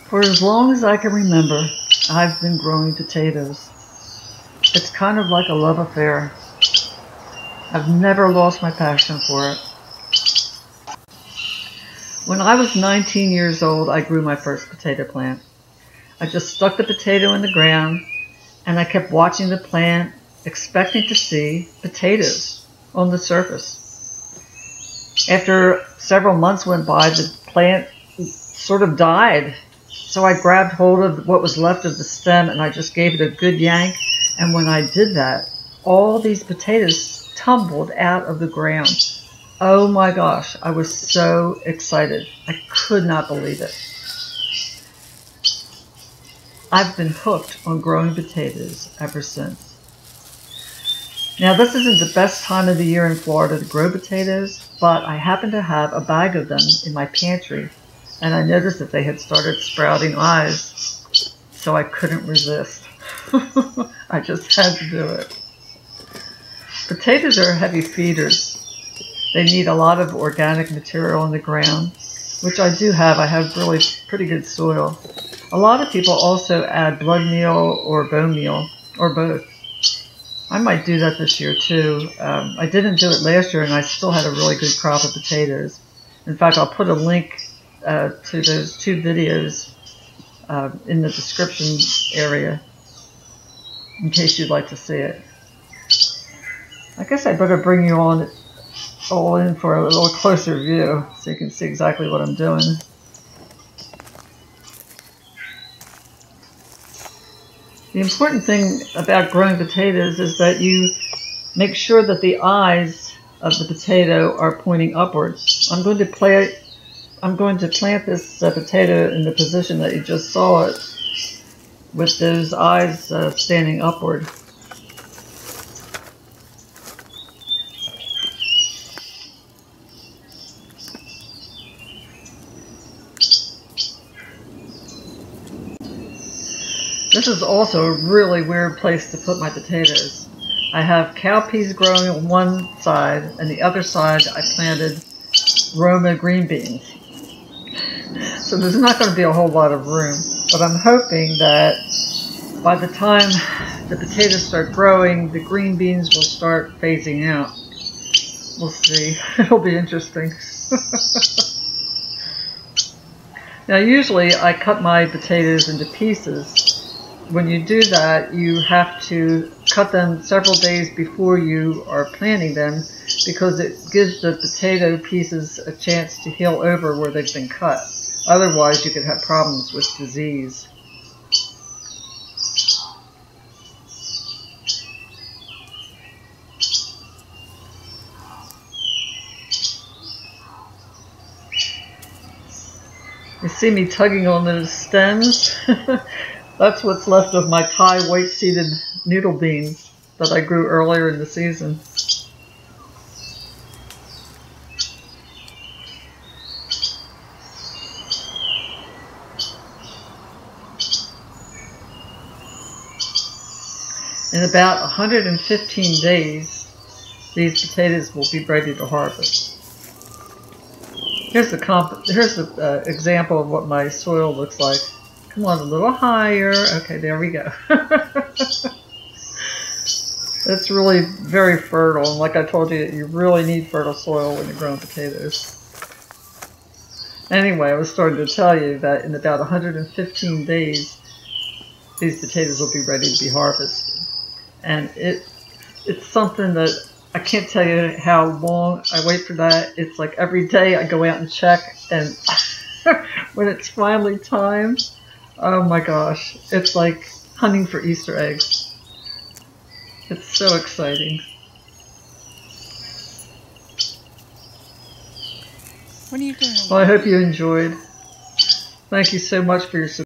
For as long as I can remember, I've been growing potatoes. It's kind of like a love affair. I've never lost my passion for it. When I was 19 years old, I grew my first potato plant. I just stuck the potato in the ground and I kept watching the plant, expecting to see potatoes on the surface. After several months went by, the plant sort of died. So I grabbed hold of what was left of the stem and I just gave it a good yank. And when I did that, all these potatoes tumbled out of the ground. Oh my gosh, I was so excited. I could not believe it. I've been hooked on growing potatoes ever since. Now, this isn't the best time of the year in Florida to grow potatoes, but I happen to have a bag of them in my pantry, and I noticed that they had started sprouting eyes, so I couldn't resist. I just had to do it. Potatoes are heavy feeders. They need a lot of organic material in the ground, which I do have. I have really pretty good soil. A lot of people also add blood meal or bone meal, or both. I might do that this year too. I didn't do it last year and I still had a really good crop of potatoes. In fact, I'll put a link to those two videos in the description area in case you'd like to see it. I guess I better bring you all in for a little closer view so you can see exactly what I'm doing. The important thing about growing potatoes is that you make sure that the eyes of the potato are pointing upwards. I'm going to plant this potato in the position that you just saw it, with those eyes standing upward. This is also a really weird place to put my potatoes. I have cowpeas growing on one side, and the other side I planted Roma green beans. So there's not going to be a whole lot of room, but I'm hoping that by the time the potatoes start growing, the green beans will start phasing out. We'll see. It'll be interesting. Now usually I cut my potatoes into pieces. When you do that, you have to cut them several days before you are planting them because it gives the potato pieces a chance to heal over where they've been cut. Otherwise, you could have problems with disease. You see me tugging on those stems? That's what's left of my Thai white-seeded noodle beans that I grew earlier in the season. In about 115 days, these potatoes will be ready to harvest. Here's the example of what my soil looks like. Come on, a little higher. Okay, there we go. It's really very fertile, and like I told you, you really need fertile soil when you're growing potatoes. Anyway, I was starting to tell you that in about 115 days, these potatoes will be ready to be harvested. And it's something that I can't tell you how long I wait for that. It's like every day I go out and check, and when it's finally time, oh my gosh, it's like hunting for Easter eggs. It's so exciting. What are you doing? Well, I hope you enjoyed. Thank you so much for your support.